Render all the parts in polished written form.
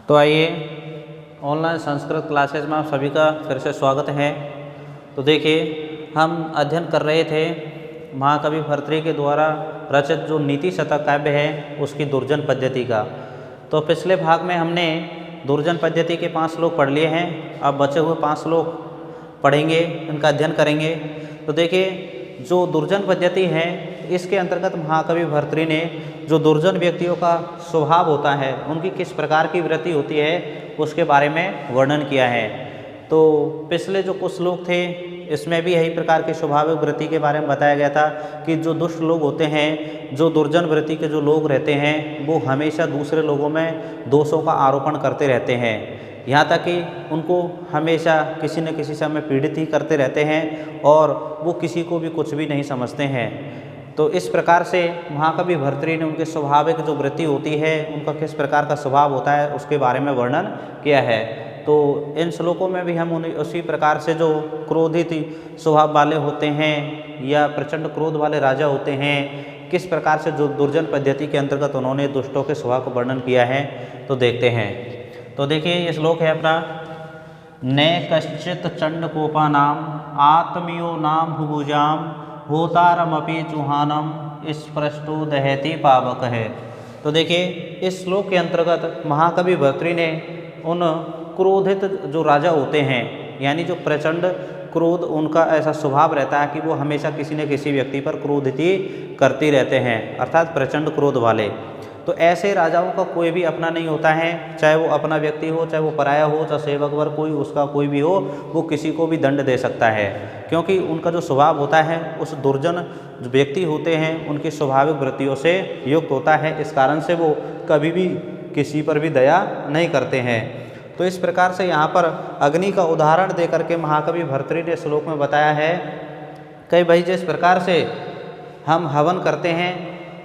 तो आइए online Sanskrit classes में आप सभी का फिर से स्वागत है। तो देखिए हम अध्ययन कर रहे थे महाकवि भर्तृहरि के द्वारा रचित जो नीति शतक काव्य है उसकी दुर्जन पद्धति का। तो पिछले भाग में हमने दुर्जन पद्धति के 5 श्लोक पढ़ लिए हैं। अब बचे हुए 5 श्लोक पढ़ेंगे, इनका अध्ययन करेंगे। तो देखिए जो दुर्जन पद्धति है इसके अंतर्गत महाकवि भर्तृहरि ने जो दुर्जन व्यक्तियों का स्वभाव होता है, उनकी किस प्रकार की वृत्ति होती है उसके बारे में वर्णन किया है। तो पिछले जो कुछ श्लोक थे इसमें भी यही प्रकार के स्वाभाविक वृत्ति के बारे में बताया गया था कि जो दुष्ट लोग होते हैं, जो दुर्जन वृत्ति के जो लोग रहते हैं, वो हमेशा दूसरे लोगों में दोषों का आरोपण करते रहते हैं। यहाँ तक कि उनको हमेशा किसी न किसी समय पीड़ित ही करते रहते हैं और वो किसी को भी कुछ भी नहीं समझते हैं। तो इस प्रकार से महाकवि भर्तृहरि ने उनके स्वाभाविक जो वृत्ति होती है, उनका किस प्रकार का स्वभाव होता है उसके बारे में वर्णन किया है। तो इन श्लोकों में भी हम उसी प्रकार से जो क्रोधित स्वभाव वाले होते हैं या प्रचंड क्रोध वाले राजा होते हैं, किस प्रकार से जो दुर्जन पद्धति के अंतर्गत उन्होंने दुष्टों के स्वभाव का वर्णन किया है, तो देखते हैं। तो देखिए ये श्लोक है अपना, न कश्चित चंडकोपा नाम आत्मीयो नाम भुभुजाम होतारमपि चुहानम स्पृष्टो दहति पावक है। तो देखिए इस श्लोक के अंतर्गत महाकवि भर्तृहरि ने उन क्रोधित जो राजा होते हैं, यानी जो प्रचंड क्रोध उनका ऐसा स्वभाव रहता है कि वो हमेशा किसी न किसी व्यक्ति पर क्रोधित ही करते रहते हैं, अर्थात प्रचंड क्रोध वाले। तो ऐसे राजाओं का कोई भी अपना नहीं होता है, चाहे वो अपना व्यक्ति हो, चाहे वो पराया हो, चाहे सेवक वर्ग कोई उसका कोई भी हो, वो किसी को भी दंड दे सकता है, क्योंकि उनका जो स्वभाव होता है उस दुर्जन जो व्यक्ति होते हैं उनकी स्वाभाविक वृत्तियों से युक्त होता है। इस कारण से वो कभी भी किसी पर भी दया नहीं करते हैं। तो इस प्रकार से यहाँ पर अग्नि का उदाहरण दे करके महाकवि भर्तृहरि ने श्लोक में बताया है कि भाई जिस प्रकार से हम हवन करते हैं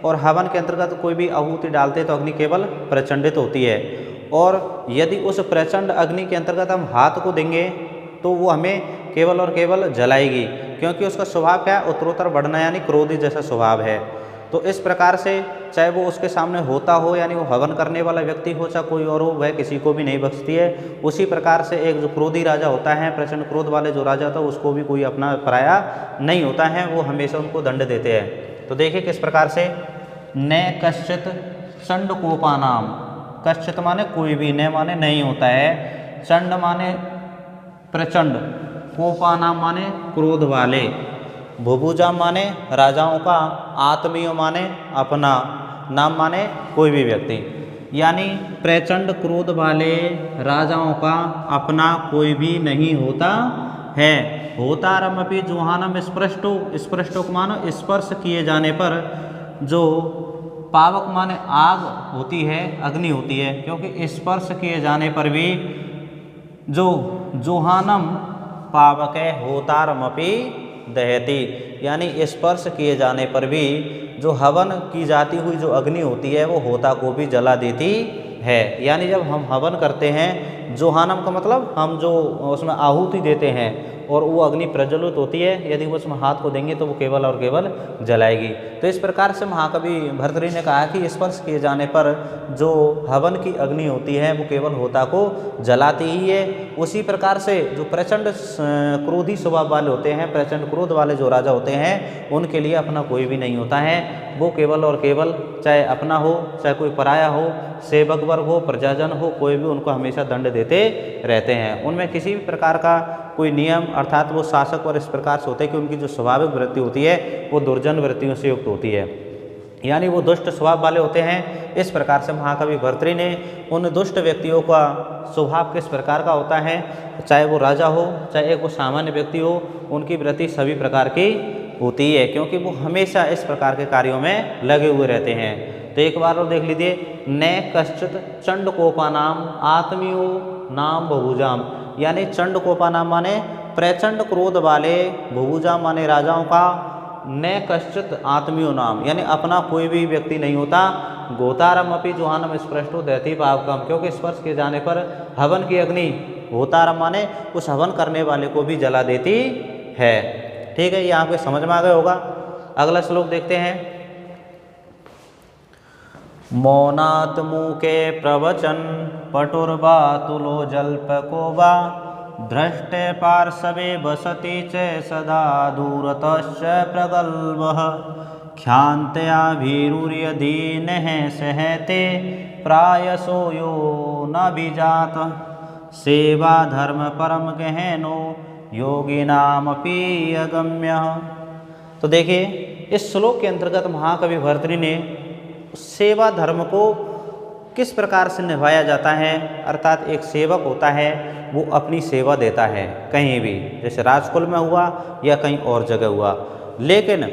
और हवन के अंतर्गत कोई भी आहुति डालते तो अग्नि केवल प्रचंडित होती है, और यदि उस प्रचंड अग्नि के अंतर्गत हम हाथ को देंगे तो वो हमें केवल और केवल जलाएगी, क्योंकि उसका स्वभाव क्या है, उत्तरोत्तर बढ़ना, यानी क्रोधी जैसा स्वभाव है। तो इस प्रकार से चाहे वो उसके सामने होता हो, यानी वो हवन करने वाला व्यक्ति हो, चाहे कोई और हो, वह किसी को भी नहीं बख्शती है। उसी प्रकार से एक जो क्रोधी राजा होता है, प्रचंड क्रोध वाले जो राजा होता है, उसको भी कोई अपना पराया नहीं होता है, वो हमेशा उनको दंड देते हैं। तो देखिए किस प्रकार से, न कश्चित चंडकोपा नाम, कश्चित माने कोई भी, न माने नहीं होता है, चंड माने प्रचंड, कोपा नाम माने क्रोध वाले, भुभुजा माने राजाओं का, आत्मीय माने अपना, नाम माने कोई भी व्यक्ति, यानी प्रचंड क्रोध वाले राजाओं का अपना कोई भी नहीं होता है। होतारमपि जुहानम स्पृष्टो, स्पृष्टो को मानो स्पर्श किए जाने पर, जो पावक माने आग होती है, अग्नि होती है, क्योंकि स्पर्श किए जाने पर भी जो जुहानम पावक है, होतारमपि दहति, यानी स्पर्श किए जाने पर भी जो हवन की जाती हुई जो अग्नि होती है वो होता को भी जला देती है। यानी जब हम हवन करते हैं, जोहानम का मतलब हम जो उसमें आहुति देते हैं और वो अग्नि प्रज्वलित होती है, यदि वो उसमें हाथ को देंगे तो वो केवल और केवल जलाएगी। तो इस प्रकार से महाकवि भर्तृहरि ने कहा कि स्पर्श किए जाने पर जो हवन की अग्नि होती है वो केवल होता को जलाती ही है। उसी प्रकार से जो प्रचंड क्रोधी स्वभाव वाले होते हैं, प्रचंड क्रोध वाले जो राजा होते हैं, उनके लिए अपना कोई भी नहीं होता है, वो केवल और केवल चाहे अपना हो, चाहे कोई पराया हो, सेवक वर्ग हो, प्रजाजन हो, कोई भी उनको हमेशा दंड देते रहते हैं। उनमें किसी भी प्रकार का कोई नियम, अर्थात वो शासक और इस प्रकार से होते हैं कि उनकी जो स्वाभाविक वृत्ति होती है वो दुर्जन वृत्तियों से युक्त होती है, यानी वो दुष्ट स्वभाव वाले होते हैं। इस प्रकार से महाकवि भर्तृहरि ने उन दुष्ट व्यक्तियों का स्वभाव किस प्रकार का होता है, चाहे वो राजा हो, चाहे एक वो सामान्य व्यक्ति हो, उनकी वृत्ति सभी प्रकार की होती है, क्योंकि वो हमेशा इस प्रकार के कार्यों में लगे हुए रहते हैं। तो एक बार और देख लीजिए, न कश्चित चंडकोपा नाम आत्मीयो नाम भुभुजाम, यानी चंडकोपा नाम माने प्रचंड क्रोध वाले, भुभुजाम माने राजाओं का, न कश्चित आत्मीयो नाम, यानी अपना कोई भी व्यक्ति नहीं होता, गोतारम अपि जुहानम स्पृष्टो दहति पावकम, क्योंकि स्पर्श किए जाने पर हवन की अग्नि, होतारम माने उस हवन करने वाले को भी जला देती है। ठीक है, ये आपके समझ में आ गया होगा। अगला श्लोक देखते हैं, मौनात् मूके प्रवचन पटुर्वातुलो जल्पको वा भ्रष्टे पार्श्वे वसति च सदा दूरतश्च प्रगल्भः ख्यान्तया भीरुर्यदीनः सहते प्रायसो यो न विजात सेवा धर्म परम गहनो योगिनामपि अगम्यः। तो देखिए इस श्लोक के अंतर्गत महाकवि भर्तृहरि ने सेवा धर्म को किस प्रकार से निभाया जाता है, अर्थात एक सेवक होता है वो अपनी सेवा देता है कहीं भी, जैसे राजकुल में हुआ या कहीं और जगह हुआ, लेकिन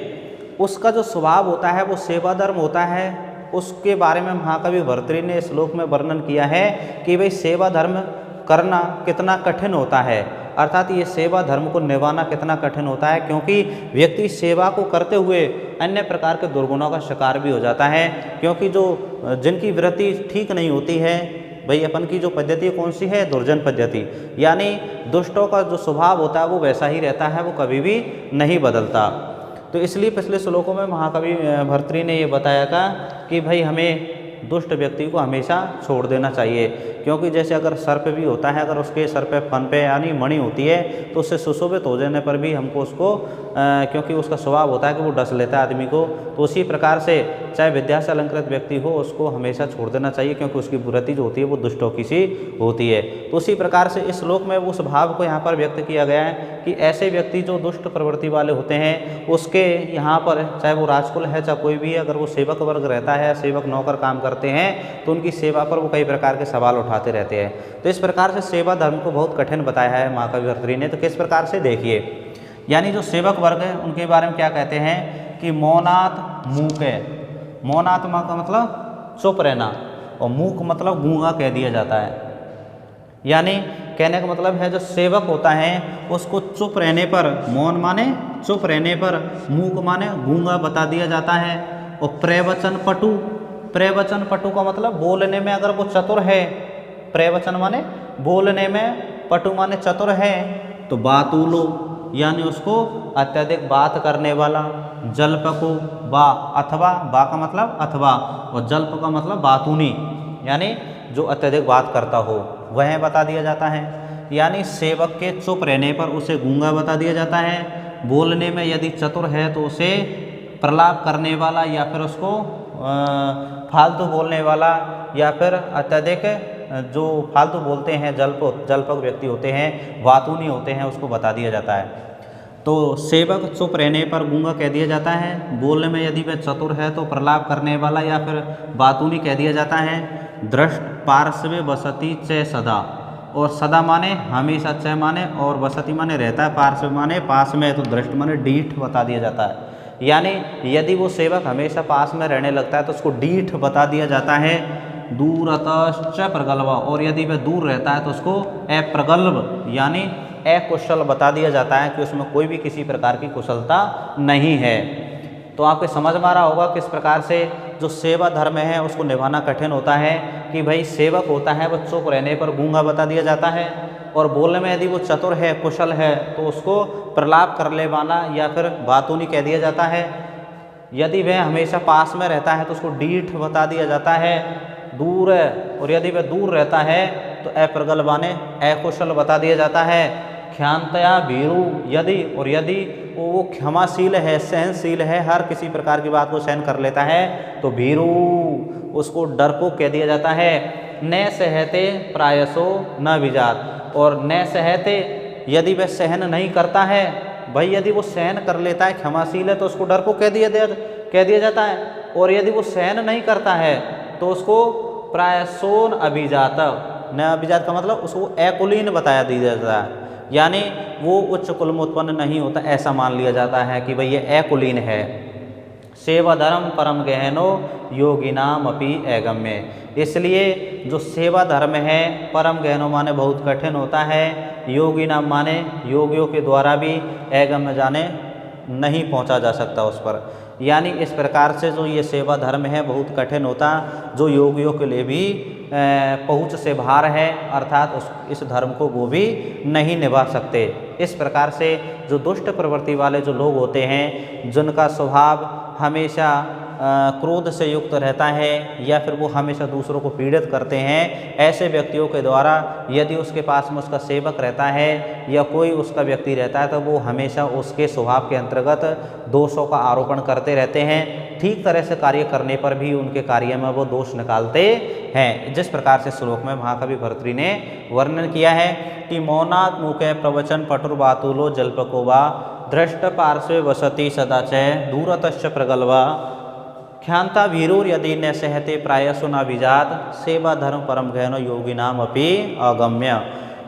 उसका जो स्वभाव होता है वो सेवा धर्म होता है। उसके बारे में महाकवि भर्तृहरि ने श्लोक में वर्णन किया है कि भाई सेवा धर्म करना कितना कठिन होता है, अर्थात ये सेवा धर्म को निभाना कितना कठिन होता है, क्योंकि व्यक्ति सेवा को करते हुए अन्य प्रकार के दुर्गुणों का शिकार भी हो जाता है। क्योंकि जो जिनकी वृत्ति ठीक नहीं होती है, भाई अपन की जो पद्धति कौन सी है, दुर्जन पद्धति, यानी दुष्टों का जो स्वभाव होता है वो वैसा ही रहता है, वो कभी भी नहीं बदलता। तो इसलिए पिछले श्लोकों में महाकवि भर्तृहरि ने ये बताया था कि भाई हमें दुष्ट व्यक्ति को हमेशा छोड़ देना चाहिए, क्योंकि जैसे अगर सर्प भी होता है, अगर उसके सर पे फन पे यानी मणि होती है तो उससे सुशोभित हो जाने पर भी हमको उसको क्योंकि उसका स्वभाव होता है कि वो डस लेता है आदमी को, तो उसी प्रकार से चाहे विद्या से अलंकृत व्यक्ति हो उसको हमेशा छोड़ देना चाहिए, क्योंकि उसकी बुद्धि जो होती है वो दुष्टों की सी होती है। तो उसी प्रकार से इस श्लोक में उस भाव को यहाँ पर व्यक्त किया गया है कि ऐसे व्यक्ति जो दुष्ट प्रवृत्ति वाले होते हैं उसके यहाँ पर चाहे वो राजकुल है चाहे कोई भी है, अगर वो सेवक वर्ग रहता है, सेवक नौकर काम करते हैं तो उनकी सेवा पर वो कई प्रकार के सवाल उठाते रहते हैं। तो इस प्रकार से सेवा धर्म को बहुत कठिन बताया है महाकवि भर्तृहरि ने। तो किस प्रकार से देखिए, यानी जो सेवक वर्ग है उनके बारे में क्या कहते हैं कि मौनात् मूके, मौनात् का मतलब चुप रहना और मूक मतलब गूंगा कह दिया जाता है। यानी कहने का मतलब है जो सेवक होता है उसको चुप रहने पर, मौन माने चुप रहने पर, मूक माने गूंगा बता दिया जाता है। और प्रवचन पटु, प्रवचन पटु का मतलब बोलने में अगर वो चतुर है, प्रवचन माने बोलने में, पटु माने चतुर है, तो बातूलो यानी उसको अत्यधिक बात करने वाला, जल्पको बा अथवा, बा का मतलब अथवा और जल्प का मतलब बातूनी यानी जो अत्यधिक बात करता हो वह बता दिया जाता है। यानी सेवक के चुप रहने पर उसे गूंगा बता दिया जाता है, बोलने में यदि चतुर है तो उसे प्रलाप करने वाला या फिर उसको फालतू बोलने वाला या फिर अत्यधिक जो फालतू बोलते हैं जल्पक व्यक्ति होते हैं, वातूनी होते हैं, उसको बता दिया जाता है। तो सेवक चुप रहने पर गूंगा कह दिया जाता है, बोलने में यदि वह चतुर है तो प्रलाप करने वाला या फिर बातूनी कह दिया जाता है। दृष्ट पार्श्वे वसति च सदा, और सदा माने हमेशा, च माने और वसति माने रहता है, पार्श्व माने पास में, तो दृष्ट माने डीठ बता दिया जाता है। यानी यदि वो सेवक हमेशा पास में रहने लगता है तो उसको डीठ बता दिया जाता है। दूरतश्च प्रगल्भ, और यदि वह दूर रहता है तो उसको अप्रगल्भ यानी अकुशल बता दिया जाता है कि उसमें कोई भी किसी प्रकार की कुशलता नहीं है। तो आपको समझ में आ रहा होगा किस प्रकार से जो सेवा धर्म है उसको निभाना कठिन होता है कि भाई सेवक होता है वो चुप रहने पर गूंगा बता दिया जाता है, और बोलने में यदि वो चतुर है, कुशल है, तो उसको प्रलाप कर ले वाला या फिर बातूनी कह दिया जाता है। यदि वह हमेशा पास में रहता है तो उसको डीठ बता दिया जाता है, दूर है, और यदि वह दूर रहता है तो अप्रगल्भ माने अकुशल बता दिया जाता है। ख्यान्तया भीरु, यदि, और यदि वो क्षमाशील है, सहनशील है, हर किसी प्रकार की बात को सहन कर लेता है तो भीरु उसको डरपोक कह दिया जाता है। न सहते प्रायसो न विजात, और न सहते यदि वह सहन नहीं करता है, भाई यदि वो सहन कर लेता है, क्षमाशील है, तो उसको डरपोक कह दिया जाता है। और यदि वो सहन नहीं करता है तो उसको प्रायसोन अभिजात, न अभिजात का मतलब उसको अकुलीन बताया दिया जाता है, यानी वो उच्च कुल में उत्पन्न नहीं होता ऐसा मान लिया जाता है कि भाई ये अकुलीन है। सेवा धर्म परम गहनो योगिनाम अपि अगम्य, इसलिए जो सेवा धर्म है परम गहनो माने बहुत कठिन होता है, योगी नाम माने योगियों के द्वारा भी अगम्य जाने नहीं पहुंचा जा सकता उस पर। यानी इस प्रकार से जो ये सेवा धर्म है बहुत कठिन होता, जो योगियों के लिए भी पहुँच से बाहर है, अर्थात इस धर्म को वो भी नहीं निभा सकते। इस प्रकार से जो दुष्ट प्रवृत्ति वाले जो लोग होते हैं, जिनका स्वभाव हमेशा क्रोध से युक्त रहता है या फिर वो हमेशा दूसरों को पीड़ित करते हैं, ऐसे व्यक्तियों के द्वारा यदि उसके पास में उसका सेवक रहता है या कोई उसका व्यक्ति रहता है तो वो हमेशा उसके स्वभाव के अंतर्गत दोषों का आरोपण करते रहते हैं। ठीक तरह से कार्य करने पर भी उनके कार्य में वो दोष निकालते हैं। जिस प्रकार से श्लोक में महाकवि भर्तृ ने वर्णन किया है कि मौनात् मूके प्रवचन पटुर्वातुलो जल्पको वा दृष्ट पार्श्वे वसति सदा च दूरतश्च प्रगल्भा ख्यान्ता वीरोर यदि न सहते प्रायसो न विजात सेवा धर्म परम गहनो योगिनाम अपि अगम्य।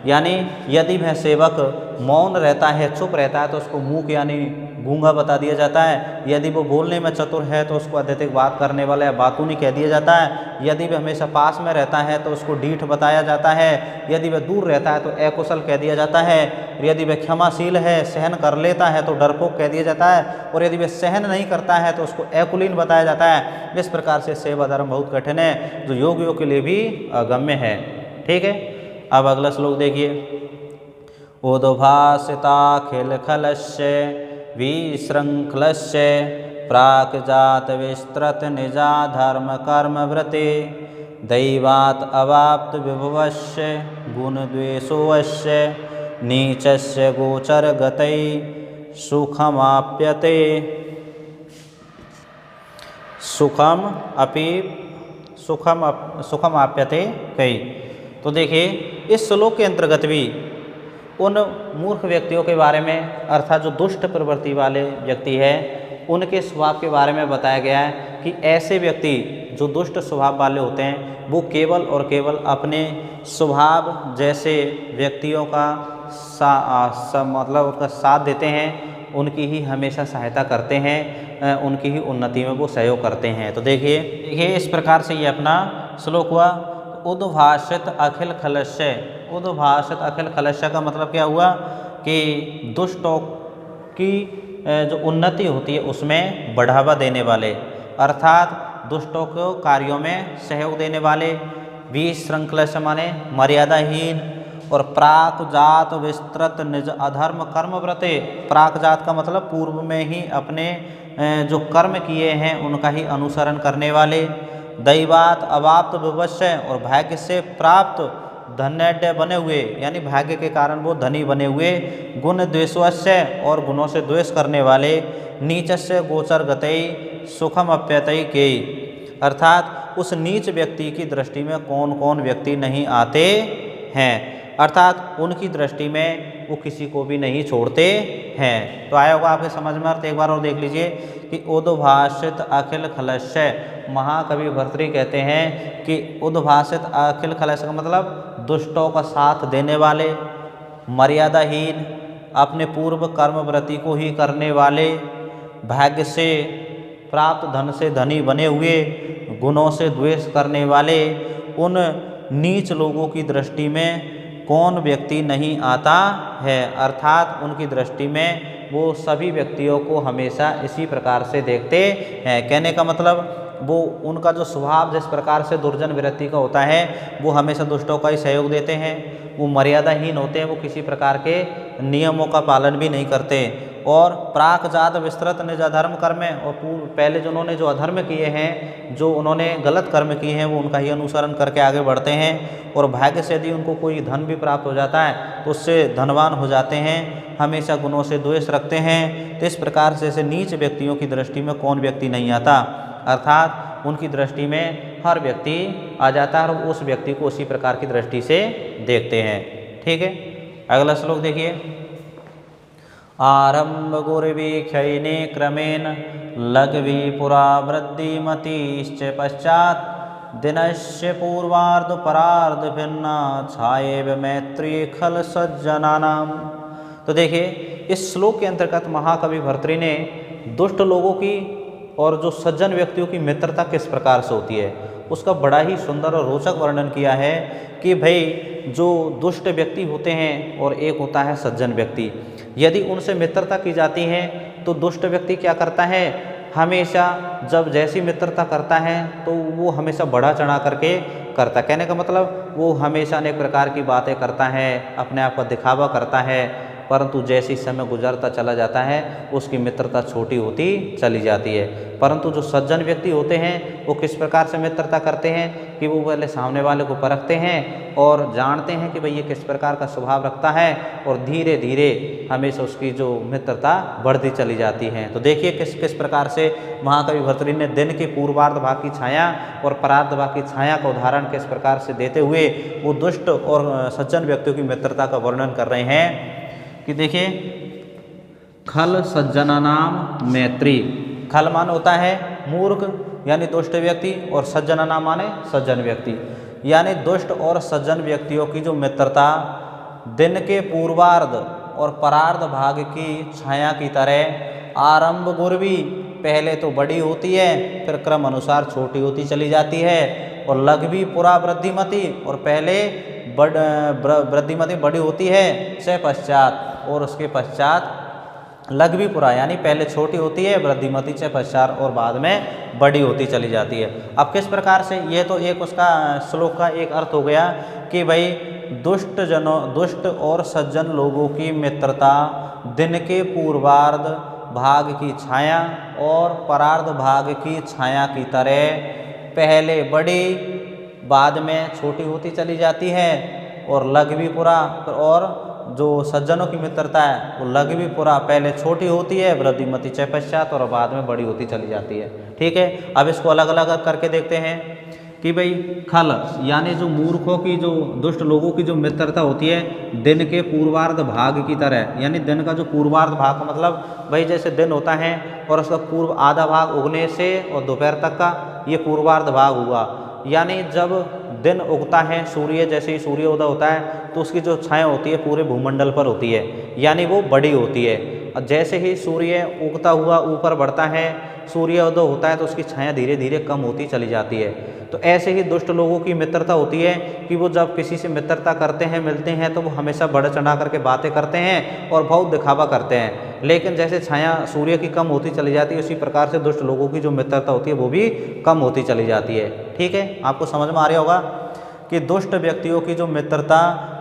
यानी यदि वह सेवक मौन रहता है, चुप रहता है तो उसको मूक यानी गूंगा बता दिया जाता है। यदि वो बोलने में चतुर है तो उसको अत्यधिक बात करने वाला या बातूनी कह दिया जाता है। यदि वह हमेशा पास में रहता है तो उसको डीठ बताया जाता है। यदि वह दूर रहता है तो अकुशल कह दिया जाता है। यदि वह क्षमाशील है, सहन कर लेता है तो डरपोक कह दिया जाता है। और यदि वह सहन नहीं करता है तो उसको अकुलीन बताया जाता है। इस प्रकार से सेवा धर्म बहुत कठिन है जो योगियों के लिए भी अगम्य है। ठीक है, अब अगला श्लोक देखिए। उद्भासिताखिल खलस्य विशृंखलस्य प्राक जात विस्तृत निजा धर्म कर्म व्रते दैवात् अवाप्त विभवस्य गुण द्वेषोऽस्य नीचस्य गोचर गतै सुखमाप्यते सुखमाप्यते कई। तो देखिए इस श्लोक के अंतर्गत भी उन मूर्ख व्यक्तियों के बारे में अर्थात जो दुष्ट प्रवृत्ति वाले व्यक्ति है उनके स्वभाव के बारे में बताया गया है कि ऐसे व्यक्ति जो दुष्ट स्वभाव वाले होते हैं वो केवल और केवल अपने स्वभाव जैसे व्यक्तियों का मतलब उसका साथ देते हैं, उनकी ही हमेशा सहायता करते हैं, उनकी ही उन्नति में वो सहयोग करते हैं। तो देखिए इस प्रकार से ये अपना श्लोक हुआ। उद्भाषित अखिल खलस्य, उद्भाषित अखिल खलस्य का मतलब क्या हुआ कि दुष्टों की जो उन्नति होती है उसमें बढ़ावा देने वाले, अर्थात दुष्टों को कार्यों में सहयोग देने वाले। विशृंखलस्य माने मर्यादाहीन। और प्राक जात विस्तृत निज अधर्म कर्म व्रते, प्राक जात का मतलब पूर्व में ही अपने जो कर्म किए हैं उनका ही अनुसरण करने वाले। दैवात अवाप्त विवश्य, और भाग्य से प्राप्त धन्य बने हुए यानी भाग्य के कारण वो धनी बने हुए। गुण द्वेषवश्य, और गुणों से द्वेष करने वाले। नीचस्य गोचर गतई सुखम अप्यतई के, अर्थात उस नीच व्यक्ति की दृष्टि में कौन कौन व्यक्ति नहीं आते हैं, अर्थात उनकी दृष्टि में वो किसी को भी नहीं छोड़ते हैं। तो आया होगा आपके समझ में अर्थ, एक बार और देख लीजिए कि उद्भाषित अखिल खलस्य, महाकवि भर्तृ कहते हैं कि उद्भाषित अखिल खलस्य का मतलब दुष्टों का साथ देने वाले, मर्यादाहीन, अपने पूर्व कर्मव्रति को ही करने वाले, भाग्य से प्राप्त धन से धनी बने हुए, गुणों से द्वेष करने वाले। उन नीच लोगों की दृष्टि में कौन व्यक्ति नहीं आता है, अर्थात उनकी दृष्टि में वो सभी व्यक्तियों को हमेशा इसी प्रकार से देखते हैं। कहने का मतलब वो उनका जो स्वभाव जिस प्रकार से दुर्जन वृत्ति का होता है वो हमेशा दुष्टों का ही सहयोग देते हैं। वो मर्यादाहीन होते हैं, वो किसी प्रकार के नियमों का पालन भी नहीं करते। और प्राक जात विस्तृत निज अधर्म कर्म, और पहले जो उन्होंने जो अधर्म किए हैं, जो उन्होंने गलत कर्म किए हैं वो उनका ही अनुसरण करके आगे बढ़ते हैं। और भाग्य से यदि उनको कोई धन भी प्राप्त हो जाता है तो उससे धनवान हो जाते हैं, हमेशा गुणों से द्वेष रखते हैं। तो इस प्रकार से ऐसे नीच व्यक्तियों की दृष्टि में कौन व्यक्ति नहीं आता, अर्थात उनकी दृष्टि में हर व्यक्ति आ जाता है और उस व्यक्ति को उसी प्रकार की दृष्टि से देखते हैं। ठीक है, अगला श्लोक देखिए। आरंभ गुरुवीक्षणे क्रमेण लघवी पुरा वृद्धिमतीश्च पश्चात् दिनस्य पूर्वार्ध परार्ध भिन्ना छायेव मैत्री खल सज्जनानाम। तो देखिए इस श्लोक के अंतर्गत महाकवि भर्तृ ने दुष्ट लोगों की और जो सज्जन व्यक्तियों की मित्रता किस प्रकार से होती है उसका बड़ा ही सुंदर और रोचक वर्णन किया है कि भाई जो दुष्ट व्यक्ति होते हैं और एक होता है सज्जन व्यक्ति, यदि उनसे मित्रता की जाती है तो दुष्ट व्यक्ति क्या करता है, हमेशा जब जैसी मित्रता करता है तो वो हमेशा बढ़ा चढ़ा करके करता। कहने का मतलब वो हमेशा अनेक प्रकार की बातें करता है, अपने आप का दिखावा करता है, परंतु जैसे ही समय गुजरता चला जाता है उसकी मित्रता छोटी होती चली जाती है। परंतु जो सज्जन व्यक्ति होते हैं वो किस प्रकार से मित्रता करते हैं कि वो पहले सामने वाले को परखते हैं और जानते हैं कि भाई ये किस प्रकार का स्वभाव रखता है, और धीरे धीरे हमेशा उसकी जो मित्रता बढ़ती चली जाती है। तो देखिए किस किस प्रकार से महाकवि भर्तृहरि ने दिन के पूर्वार्ध भाग की छाया और परार्ध भाग की छाया का उदाहरण किस प्रकार से देते हुए वो दुष्ट और सज्जन व्यक्तियों की मित्रता का वर्णन कर रहे हैं कि देखिए, खल सज्जनानाम मैत्री। खल मान होता है मूर्ख यानी दुष्ट व्यक्ति, और सज्जनानाम माने सज्जन व्यक्ति, यानी दुष्ट और सज्जन व्यक्तियों की जो मित्रता दिन के पूर्वार्ध और परार्ध भाग की छाया की तरह आरंभ गुरवी, पहले तो बड़ी होती है फिर क्रम अनुसार छोटी होती चली जाती है, और लघवी पुरा वृद्धिमती, और पहले वृद्धिमती बड़ी होती है से पश्चात, और उसके पश्चात लघवी पुरा यानी पहले छोटी होती है वृद्धिमती से पश्चात और बाद में बड़ी होती चली जाती है। अब किस प्रकार से, ये तो एक उसका श्लोक का एक अर्थ हो गया कि भाई दुष्ट और सज्जन लोगों की मित्रता दिन के पूर्वार्ध भाग की छाया और परार्ध भाग की छाया की तरह पहले बड़ी बाद में छोटी होती चली जाती है, और लघवी पुरा, और जो सज्जनों की मित्रता है वो लघवी पुरा पहले छोटी होती है वृद्धिमती से पश्चात और बाद में बड़ी होती चली जाती है। ठीक है, अब इसको अलग अलग करके देखते हैं कि भाई खल यानी जो मूर्खों की, जो दुष्ट लोगों की जो मित्रता होती है दिन के पूर्वार्ध भाग की तरह, यानी दिन का जो पूर्वार्ध भाग का मतलब भाई जैसे दिन होता है और उसका पूर्व आधा भाग उगने से और दोपहर तक का ये पूर्वार्ध भाग हुआ, यानी जब दिन उगता है सूर्य, जैसे ही सूर्योदय होता है तो उसकी जो छाया होती है पूरे भूमंडल पर होती है, यानी वो बड़ी होती है। और जैसे ही सूर्य उगता हुआ ऊपर बढ़ता है, सूर्योदय होता है तो उसकी छाया धीरे धीरे कम होती चली जाती है। तो ऐसे ही दुष्ट लोगों की मित्रता होती है कि वो जब किसी से मित्रता करते हैं, मिलते हैं, तो वो हमेशा बढ़ चढ़ा करके बातें करते हैं और बहुत दिखावा करते हैं, लेकिन जैसे छाया सूर्य की कम होती चली जाती है उसी प्रकार से दुष्ट लोगों की जो मित्रता होती है वो भी कम होती चली जाती है। ठीक है, आपको समझ में आ रहा होगा कि दुष्ट व्यक्तियों की जो मित्रता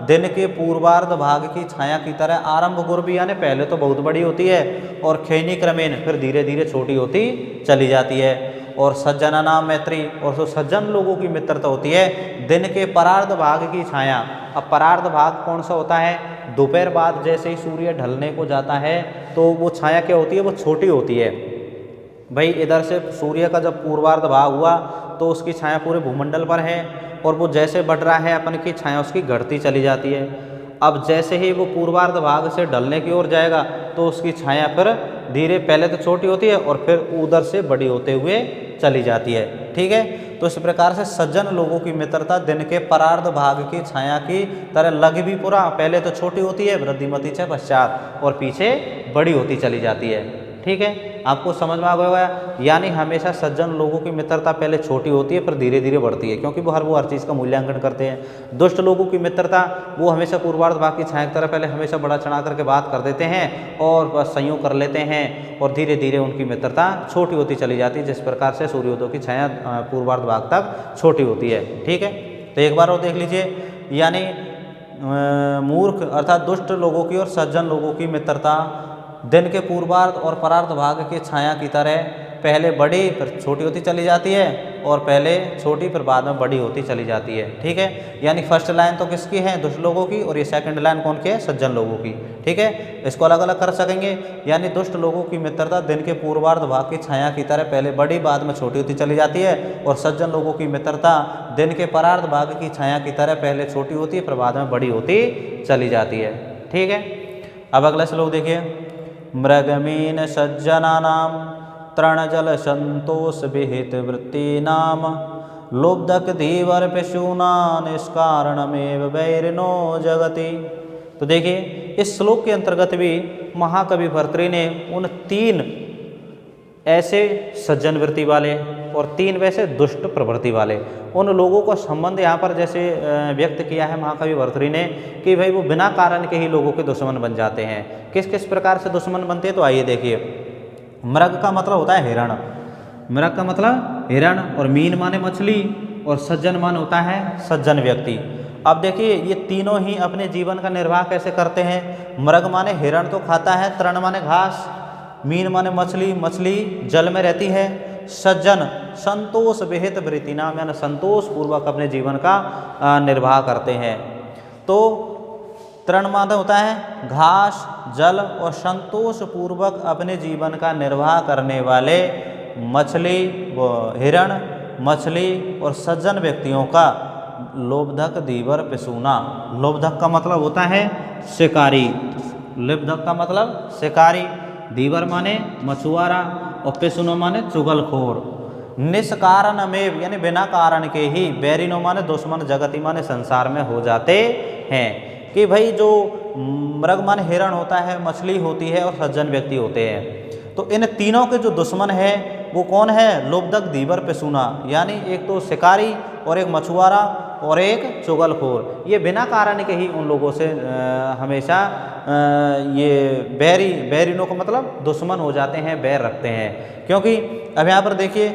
दिन के पूर्वार्ध भाग की छाया की तरह आरंभ गुरबी यानी पहले तो बहुत बड़ी होती है और खैनी क्रमेण फिर धीरे धीरे छोटी होती चली जाती है। और सज्जनानाम मैत्री, और जो सज्जन लोगों की मित्रता होती है दिन के परार्ध भाग की छाया। अब परार्ध भाग कौन सा होता है, दोपहर बाद जैसे ही सूर्य ढलने को जाता है तो वो छाया क्या होती है, वो छोटी होती है। भाई इधर से सूर्य का जब पूर्वार्ध भाग हुआ तो उसकी छाया पूरे भूमंडल पर है, और वो जैसे बढ़ रहा है अपन की छाया उसकी घटती चली जाती है। अब जैसे ही वो पूर्वार्ध भाग से ढलने की ओर जाएगा तो उसकी छाया फिर धीरे पहले तो छोटी होती है और फिर उधर से बड़ी होते हुए चली जाती है। ठीक है, तो इस प्रकार से सज्जन लोगों की मित्रता दिन के परार्ध भाग की छाया की तरह लघवी पुरा, पहले तो छोटी होती है वृद्धिमती से पश्चात और पीछे बड़ी होती चली जाती है। ठीक है, आपको समझ में आ गया, यानी हमेशा सज्जन लोगों की मित्रता पहले छोटी होती है फिर धीरे धीरे बढ़ती है, क्योंकि वो हर चीज़ का मूल्यांकन करते हैं। दुष्ट लोगों की मित्रता वो हमेशा पूर्वार्ध भाग की छाया की तरह पहले हमेशा बड़ा चढ़ा करके बात कर देते हैं और बस संयोग कर लेते हैं और धीरे धीरे उनकी मित्रता छोटी होती चली जाती है, जिस प्रकार से सूर्योदय की छाया पूर्वार्ध भाग तक छोटी होती है। ठीक है, तो एक बार और देख लीजिए, यानी मूर्ख अर्थात दुष्ट लोगों की और सज्जन लोगों की मित्रता दिन के पूर्वार्ध और परार्ध भाग की छाया की तरह पहले बड़ी फिर छोटी होती चली जाती है, और पहले छोटी फिर बाद में बड़ी होती चली जाती है। ठीक है, यानी फर्स्ट लाइन तो किसकी है, दुष्ट लोगों की, और ये सेकंड लाइन कौन की है, सज्जन लोगों की। ठीक है, इसको अलग अलग कर सकेंगे, यानी दुष्ट लोगों की मित्रता दिन के पूर्वार्ध भाग की छाया की तरह पहले बड़ी बाद में छोटी होती चली जाती है, और सज्जन लोगों की मित्रता दिन के परार्ध भाग की छाया की तरह पहले छोटी होती है फिर बाद में बड़ी होती चली जाती है। ठीक है, अब अगला श्लोक देखिए, मृगमीन सज्जनानाम तृणजल संतोष विहित वृत्तीनाम लुब्धक धीवर पशूना निष्कारणमेव वैरिणो जगति। तो देखिए, इस श्लोक के अंतर्गत भी महाकवि भर्तृहरि ने उन 3 ऐसे सज्जन वृत्ति वाले और 3 वैसे दुष्ट प्रवृत्ति वाले उन लोगों का संबंध यहाँ पर जैसे व्यक्त किया है महाकवि भर्तृहरि ने कि भाई वो बिना कारण के ही लोगों के दुश्मन बन जाते हैं। किस किस प्रकार से दुश्मन बनते हैं, तो आइए देखिए। मृग का मतलब होता है हिरण, मृग का मतलब हिरण, और मीन माने मछली, और सज्जन मान होता है सज्जन व्यक्ति। अब देखिए ये तीनों ही अपने जीवन का निर्वाह कैसे करते हैं। मृग माने हिरण तो खाता है, तृण माने घास, मीन माने मछली, मछली जल में रहती है, सज्जन संतोष विहित वृत्ति नाम यानी संतोष पूर्वक अपने जीवन का निर्वाह करते हैं। तो तृण माने होता है घास, जल और संतोष पूर्वक अपने जीवन का निर्वाह करने वाले मछली, हिरण, मछली और सज्जन व्यक्तियों का लोभधक धीवर पिसूना। लोभधक का मतलब होता है शिकारी, लोभधक का मतलब शिकारी, धीवर माने मछुआरा और पिसूनो माने चुगलखोर। निष्कारण अमेव यानी बिना कारण के ही, बैरिनो माने दुश्मन, जगती माने संसार में हो जाते हैं। कि भाई जो मृग माने हिरण होता है, मछली होती है और सज्जन व्यक्ति होते हैं, तो इन तीनों के जो दुश्मन है वो कौन है? लोभधक, धीवर, पिसूना, यानी एक तो शिकारी और एक मछुआरा और एक चुगलखोर। ये बिना कारण के ही उन लोगों से हमेशा ये बैरिनों का मतलब दुश्मन हो जाते हैं, बैर रखते हैं। क्योंकि अब यहाँ पर देखिए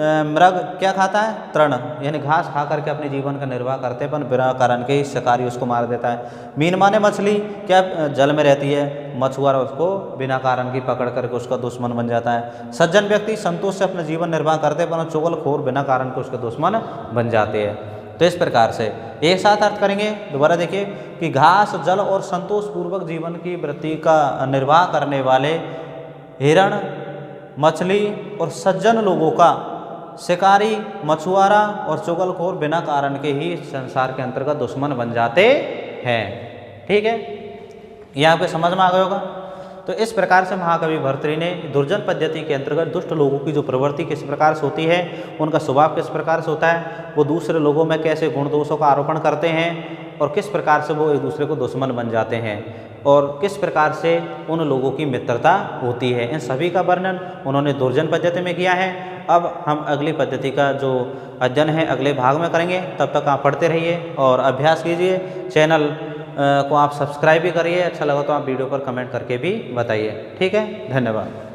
मृग क्या खाता है? तृण यानी घास खा करके अपने जीवन का निर्वाह करते हैं, पर बिना कारण के ही शिकारी उसको मार देता है। मीन माने मछली, क्या जल में रहती है, मछुआरा उसको बिना कारण की पकड़ करके उसका दुश्मन बन जाता है। सज्जन व्यक्ति संतोष से अपना जीवन निर्वाह करते हैं, पर चुगलखोर बिना कारण के उसके दुश्मन बन जाते हैं। तो इस प्रकार से एक साथ अर्थ करेंगे। दोबारा देखिए कि घास, जल और संतोष पूर्वक जीवन की वृत्ति का निर्वाह करने वाले हिरण, मछली और सज्जन लोगों का शिकारी, मछुआरा और चुगलखोर बिना कारण के ही संसार के अंतर्गत दुश्मन बन जाते हैं। ठीक है, यहाँ पे समझ में आ गया होगा। तो इस प्रकार से महाकवि भर्तृहरि ने दुर्जन पद्धति के अंतर्गत दुष्ट लोगों की जो प्रवृत्ति किस प्रकार से होती है, उनका स्वभाव किस प्रकार से होता है, वो दूसरे लोगों में कैसे गुण दोषों का आरोपण करते हैं और किस प्रकार से वो एक दूसरे को दुश्मन बन जाते हैं और किस प्रकार से उन लोगों की मित्रता होती है, इन सभी का वर्णन उन्होंने दुर्जन पद्धति में किया है। अब हम अगली पद्धति का जो अध्ययन है अगले भाग में करेंगे। तब तक आप पढ़ते रहिए और अभ्यास कीजिए। चैनल को आप सब्सक्राइब भी करिए। अच्छा लगा तो आप वीडियो पर कमेंट करके भी बताइए। ठीक है, धन्यवाद।